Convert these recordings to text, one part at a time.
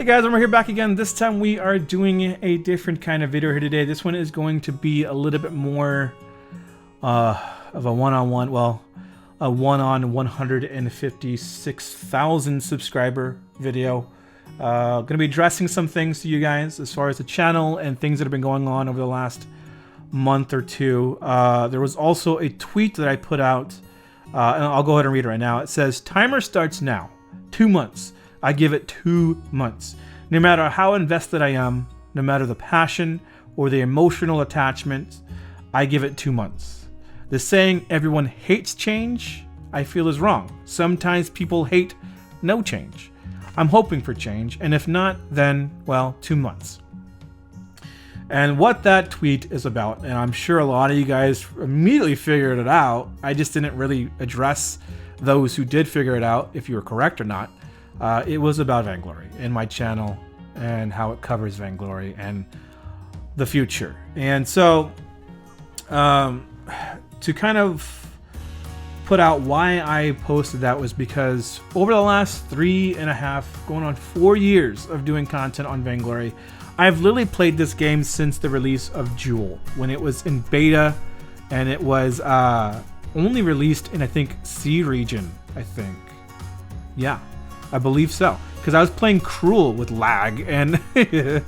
Hey guys, we're here back again. This time we are doing a different kind of video here today. This one is going to be a little bit more of a one-on-one, well, a one-on 156,000 subscriber video. Going to be addressing some things to you guys as far as the channel and things that have been going on over the last month or two. There was also a tweet that I put out, and I'll go ahead and read it right now. It says, "Timer starts now. 2 months. I give it 2 months. No matter how invested I am, no matter the passion or the emotional attachment, I give it 2 months. The saying everyone hates change, I feel is wrong. Sometimes people hate no change. I'm hoping for change, and if not, then, well, 2 months." And what that tweet is about, and I'm sure a lot of you guys immediately figured it out, I just didn't really address those who did figure it out, if you were correct or not. It was about Vainglory and my channel and how it covers Vainglory and the future. And so, to kind of put out why I posted that was because over the last 3.5, going on 4 years of doing content on Vainglory, I've literally played this game since the release of Jewel, when it was in beta, and it was only released in, I think, C region, I think. Yeah, I believe so. Because I was playing Cruel with lag, and you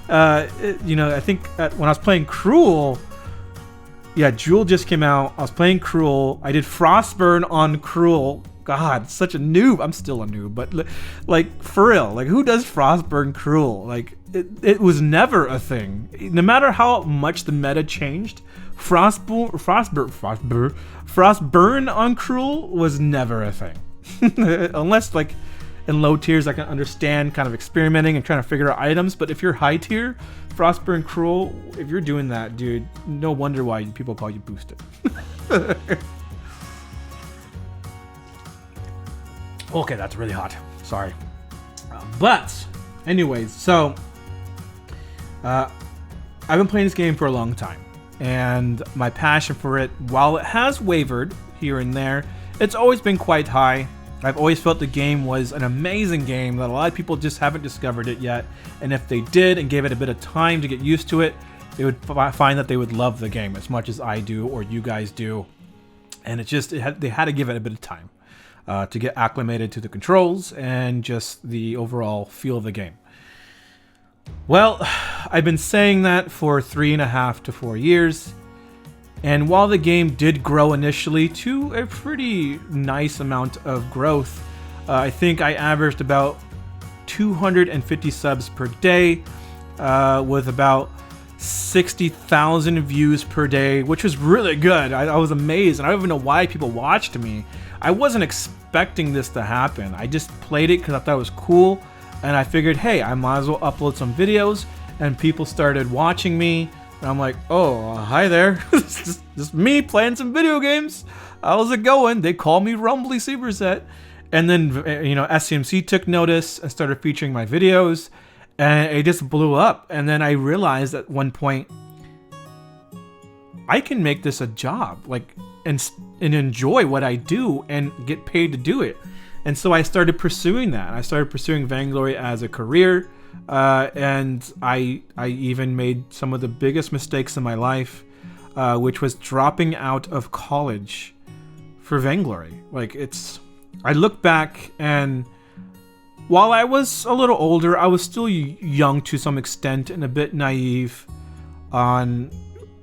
know, I think when I was playing Cruel, yeah, Jewel just came out. I was playing Cruel. I did Frostburn on Cruel. God, such a noob. I'm still a noob, but like, for real, like, who does Frostburn Cruel? Like, it was never a thing. No matter how much the meta changed, Frostburn on Cruel was never a thing. Unless, like, in low tiers, I can understand kind of experimenting and trying to figure out items, but if you're high tier, Frostburn Cruel, if you're doing that, dude, no wonder why people call you boosted. Okay, that's really hot. Sorry. But, anyways, so I've been playing this game for a long time, and my passion for it, while it has wavered here and there, it's always been quite high. I've always felt the game was an amazing game that a lot of people just haven't discovered it yet, and if they did and gave it a bit of time to get used to it, they would find that they would love the game as much as I do or you guys do. And they had to give it a bit of time to get acclimated to the controls and just the overall feel of the game. Well, I've been saying that for 3.5 to 4 years. And while the game did grow initially to a pretty nice amount of growth, I think I averaged about 250 subs per day, with about 60,000 views per day, which was really good. I was amazed, and I don't even know why people watched me. I wasn't expecting this to happen. I just played it because I thought it was cool, and I figured, hey, I might as well upload some videos, and people started watching me. And I'm like, oh, hi there. just me playing some video games. How's it going? They call me Rumbly Superset. And then, you know, SCMC took notice and started featuring my videos. And it just blew up. And then I realized at one point, I can make this a job. Like, and enjoy what I do and get paid to do it. And so I started pursuing that. I started pursuing Vainglory as a career. And I even made some of the biggest mistakes in my life, which was dropping out of college for Vainglory. Like, I look back, and while I was a little older, I was still young to some extent and a bit naive on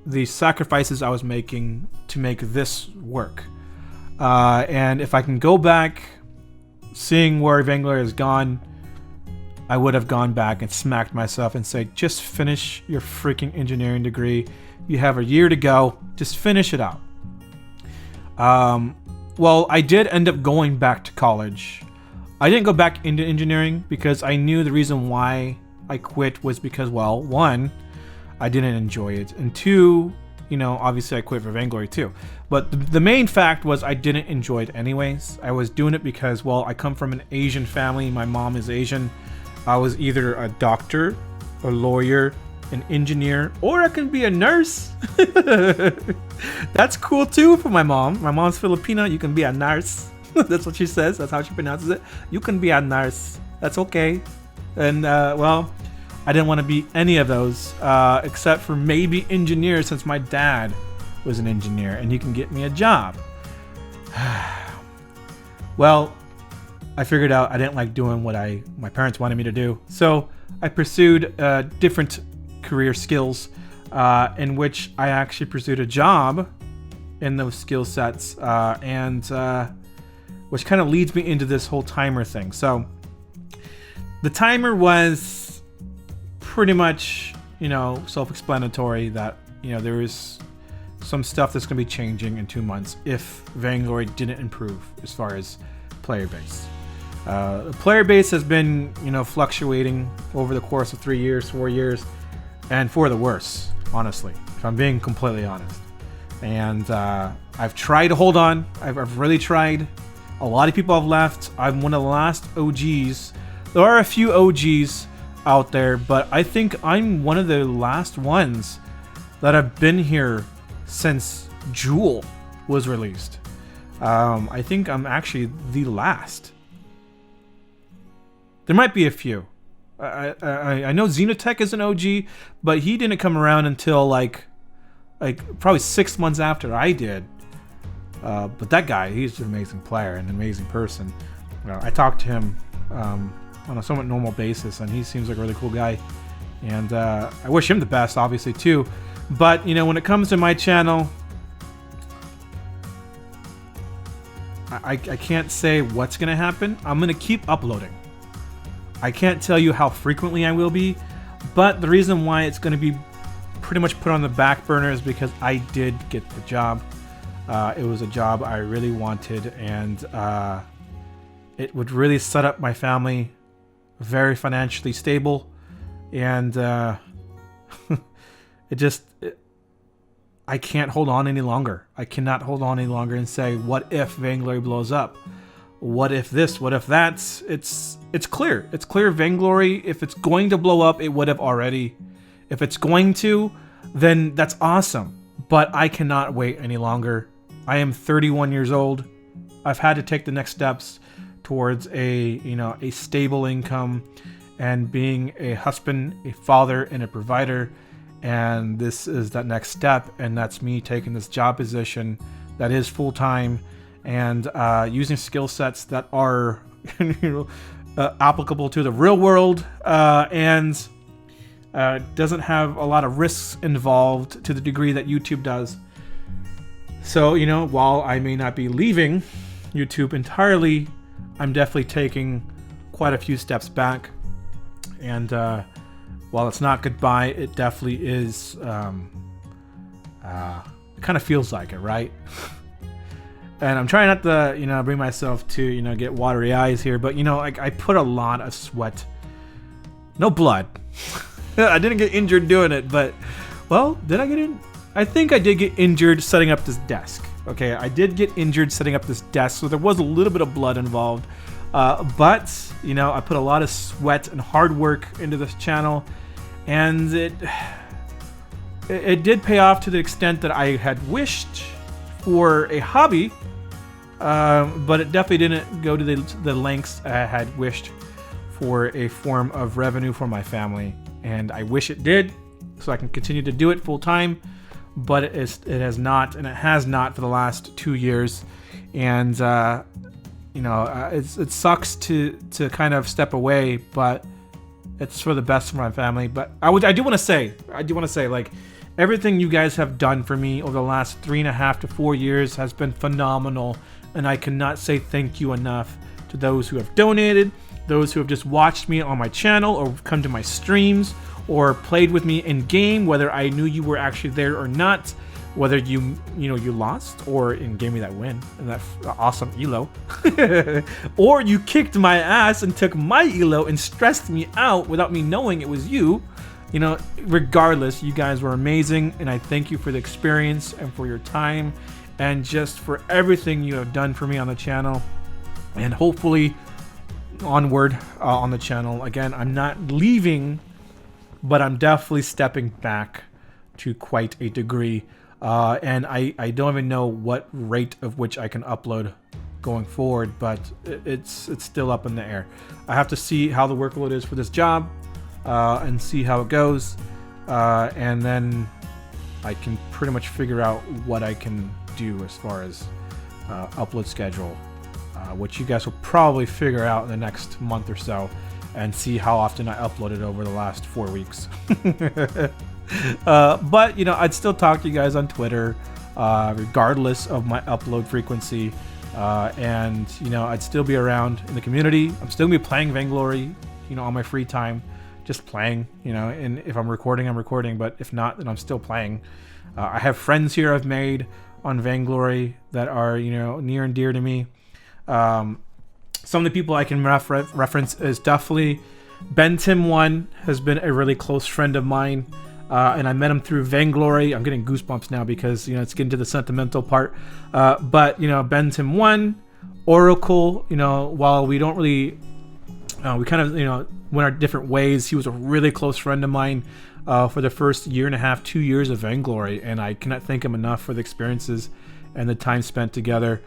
the sacrifices I was making to make this work. And if I can go back, seeing where Vainglory has gone, I would have gone back and smacked myself and said, just finish your freaking engineering degree. You have a year to go. Just finish it out. Well, I did end up going back to college. I didn't go back into engineering because I knew the reason why I quit was because, well, one, I didn't enjoy it. And two, you know, obviously I quit for Vainglory too. But the main fact was I didn't enjoy it anyways. I was doing it because, well, I come from an Asian family. My mom is Asian. I was either a doctor, a lawyer, an engineer, or I can be a nurse. That's cool too for my mom. My mom's Filipino. You can be a nurse. That's what she says. That's how she pronounces it. You can be a nurse. That's okay. And well, I didn't want to be any of those, except for maybe engineer, since my dad was an engineer and he can get me a job. Well, I figured out I didn't like doing what my parents wanted me to do, so I pursued different career skills, in which I actually pursued a job in those skill sets, and which kind of leads me into this whole timer thing. So the timer was pretty much, self-explanatory that, there is some stuff that's going to be changing in 2 months if Vainglory didn't improve as far as player base. The player base has been, fluctuating over the course of 3 years, 4 years, and for the worse, honestly, if I'm being completely honest. And I've tried to hold on. I've really tried. A lot of people have left. I'm one of the last OGs. There are a few OGs out there, but I think I'm one of the last ones that have been here since Jewel was released. I think I'm actually the last. There might be a few. I know Xenotech is an OG, but he didn't come around until like probably 6 months after I did. But that guy, he's an amazing player and an amazing person. I talk to him on a somewhat normal basis, and he seems like a really cool guy. And I wish him the best, obviously, too. But, when it comes to my channel, I can't say what's going to happen. I'm going to keep uploading. I can't tell you how frequently I will be, but the reason why it's going to be pretty much put on the back burner is because I did get the job. It was a job I really wanted, and it would really set up my family very financially stable, and I can't hold on any longer. I cannot hold on any longer and say, what if Vainglory blows up? What if this? What if that? It's clear. It's clear Vainglory, if it's going to blow up, it would have already. If it's going to, then that's awesome. But I cannot wait any longer. I am 31 years old. I've had to take the next steps towards a stable income and being a husband, a father, and a provider. And this is that next step, and that's me taking this job position that is full-time and using skill sets that are applicable to the real world, and doesn't have a lot of risks involved to the degree that YouTube does. So, while I may not be leaving YouTube entirely, I'm definitely taking quite a few steps back. And while it's not goodbye, it definitely is. It kind of feels like it, right? And I'm trying not to, bring myself to, get watery eyes here, but I put a lot of sweat, no blood. I didn't get injured doing it, but well, did I get in? I think I did get injured setting up this desk. Okay, I did get injured setting up this desk, so there was a little bit of blood involved. But I put a lot of sweat and hard work into this channel, and it did pay off to the extent that I had wished for a hobby, but it definitely didn't go to the lengths I had wished for a form of revenue for my family. And I wish it did, so I can continue to do it full time, but it has not, and it has not for the last 2 years. And it sucks to kind of step away, but it's for the best for my family. But I do want to say, like, everything you guys have done for me over the last 3.5 to 4 years has been phenomenal, and I cannot say thank you enough to those who have donated, those who have just watched me on my channel or come to my streams or played with me in game, whether I knew you were actually there or not, whether you lost or gave me that win and that awesome elo, or you kicked my ass and took my elo and stressed me out without me knowing it was you. Regardless, you guys were amazing, and I thank you for the experience and for your time and just for everything you have done for me on the channel, and hopefully onward on the channel. Again, I'm not leaving, but I'm definitely stepping back to quite a degree, and I don't even know what rate of which I can upload going forward, but it's still up in the air. I have to see how the workload is for this job and see how it goes, and then I can pretty much figure out what I can do as far as upload schedule, which you guys will probably figure out in the next month or so, and see how often I uploaded over the last 4 weeks. But I'd still talk to you guys on Twitter, regardless of my upload frequency, and I'd still be around in the community. I'm still gonna be playing Vainglory, on my free time, just playing. And if I'm recording, I'm recording, but if not, then I'm still playing. I have friends here I've made on Vainglory that are near and dear to me. Some of the people I can reference is definitely Ben1 has been a really close friend of mine, and I met him through Vainglory. I'm getting goosebumps now because it's getting to the sentimental part. But Ben1, Oracle. While we don't really, we kind of went our different ways. He was a really close friend of mine for the first 1.5 to 2 years of Vainglory, and I cannot thank him enough for the experiences and the time spent together.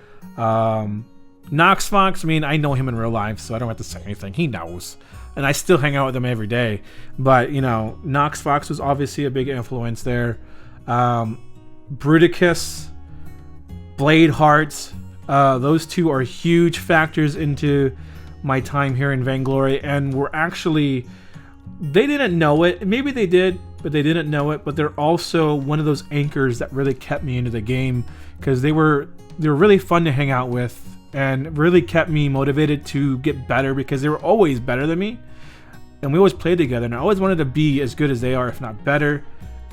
Knox Fox, I know him in real life, so I don't have to say anything. He knows. And I still hang out with him every day. But, Knox Fox was obviously a big influence there. Bruticus, Bladeheart, those two are huge factors into my time here in Vainglory. And were actually, they didn't know it. Maybe they did, but they didn't know it. But they're also one of those anchors that really kept me into the game, because they were really fun to hang out with, and really kept me motivated to get better, because they were always better than me, and we always played together, and I always wanted to be as good as they are, if not better.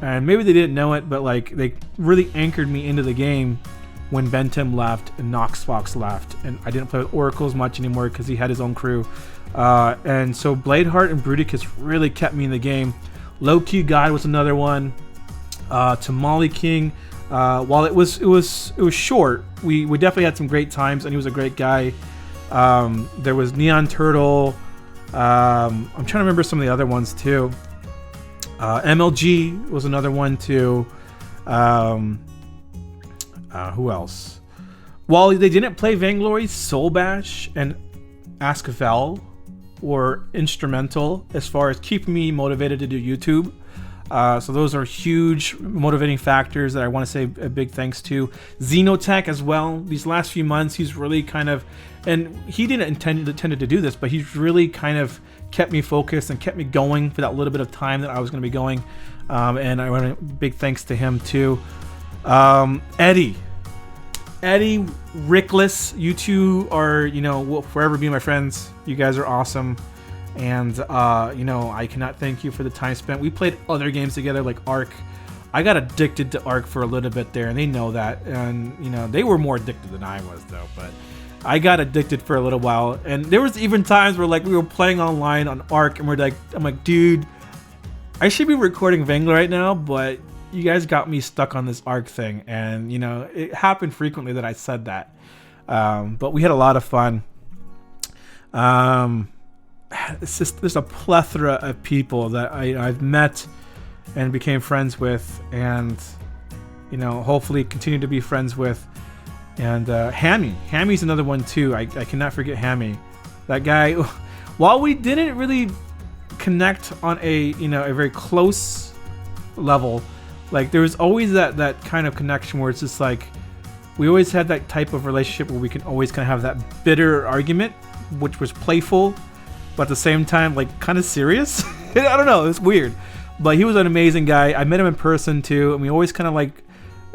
And maybe they didn't know it, but they really anchored me into the game when Ben left and Knox Fox left, and I didn't play with Oracle as much anymore because he had his own crew. And so Bladeheart and Bruticus really kept me in the game. Low-Key God was another one. Tamale King. While it was short, we definitely had some great times, and he was a great guy. There was Neon Turtle. I'm trying to remember some of the other ones too. MLG was another one too. Who else? While they didn't play Vainglory, Soul Bash and Askvel were instrumental as far as keeping me motivated to do YouTube. So those are huge motivating factors that I want to say a big thanks to. Xenotech as well. These last few months, he's really kind of, and he didn't intended to do this, but he's really kind of kept me focused and kept me going for that little bit of time that I was going to be going. And I want a big thanks to him too. Eddie, Rickless, you two are, will forever be my friends. You guys are awesome. And, I cannot thank you for the time spent. We played other games together like Ark. I got addicted to Ark for a little bit there, and they know that. And, they were more addicted than I was, though. But I got addicted for a little while. And there was even times where, we were playing online on Ark, and I'm like, dude, I should be recording Vainglory right now, but you guys got me stuck on this Ark thing. And, it happened frequently that I said that. But we had a lot of fun. It's just, there's a plethora of people that I've met and became friends with, and hopefully continue to be friends with. And Hammy's another one too. I cannot forget Hammy. That guy, while we didn't really connect on a a very close level, there was always that kind of connection where it's just we always had that type of relationship where we can always kind of have that bitter argument, which was playful, but at the same time, kind of serious. I don't know, it's weird. But he was an amazing guy. I met him in person too, and we always kind of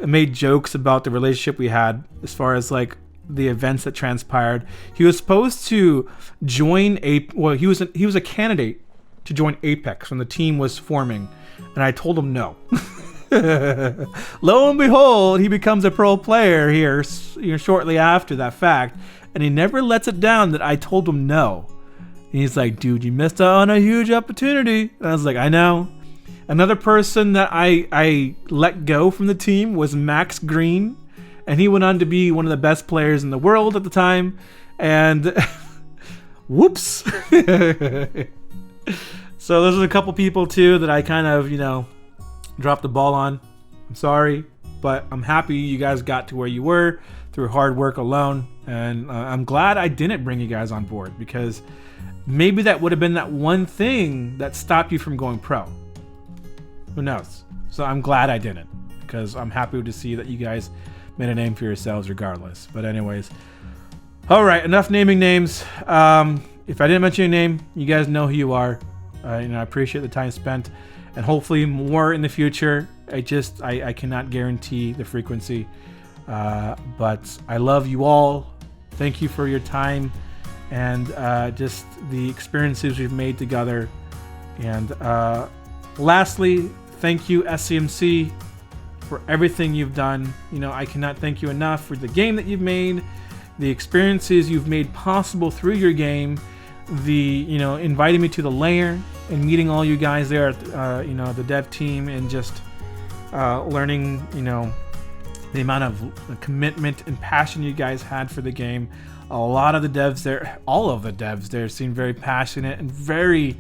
made jokes about the relationship we had as far as the events that transpired. He was supposed to join he was a candidate to join Apex when the team was forming, and I told him no. Lo and behold, he becomes a pro player here shortly after that fact, and he never lets it down that I told him no. And he's like, dude, you missed out on a huge opportunity. And I was like, I know. Another person that I let go from the team was Max Green, and he went on to be one of the best players in the world at the time. And whoops. So those are a couple people too that I kind of, dropped the ball on. I'm sorry, but I'm happy you guys got to where you were. through hard work alone. And I'm glad I didn't bring you guys on board, because maybe that would have been that one thing that stopped you from going pro. Who knows? So I'm glad I didn't, because I'm happy to see that you guys made a name for yourselves regardless. But anyways, all right, enough naming names. If I didn't mention your name, you guys know who you are. I appreciate the time spent, and hopefully more in the future. I cannot guarantee the frequency, but I love you all. Thank you for your time and just the experiences we've made together. And lastly, thank you, SCMC, for everything you've done. I cannot thank you enough for the game that you've made, the experiences you've made possible through your game, the inviting me to the lair and meeting all you guys there at the dev team, and just learning the amount of commitment and passion you guys had for the game. A lot of the devs there, all of the devs there, seem very passionate and very,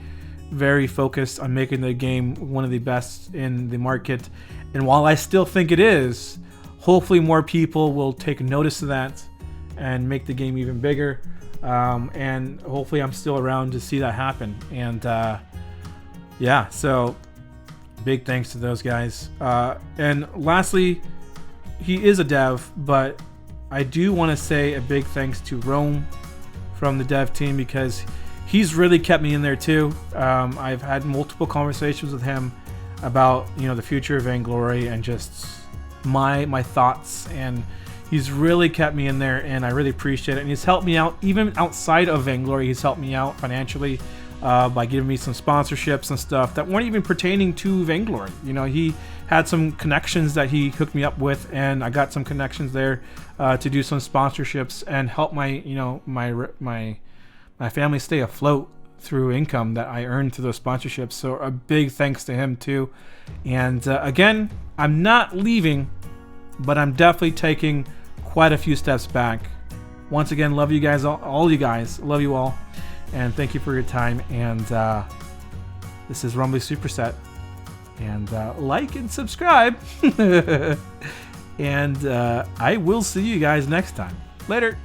very focused on making the game one of the best in the market. And while I still think it is, hopefully more people will take notice of that and make the game even bigger. And hopefully I'm still around to see that happen. And yeah, so big thanks to those guys. And lastly, he is a dev, but I do want to say a big thanks to Rome from the dev team, because he's really kept me in there too. I've had multiple conversations with him about the future of Vainglory and just my thoughts, and he's really kept me in there, and I really appreciate it. And he's helped me out even outside of Vainglory. He's helped me out financially by giving me some sponsorships and stuff that weren't even pertaining to Vainglory. He had some connections that he hooked me up with, and I got some connections there to do some sponsorships and help my family stay afloat through income that I earned through those sponsorships. So a big thanks to him too. And again, I'm not leaving, but I'm definitely taking quite a few steps back. Once again, love you guys, all you guys, love you all, and thank you for your time. And this is Rumbly Superset, and like and subscribe. And I will see you guys next time. Later.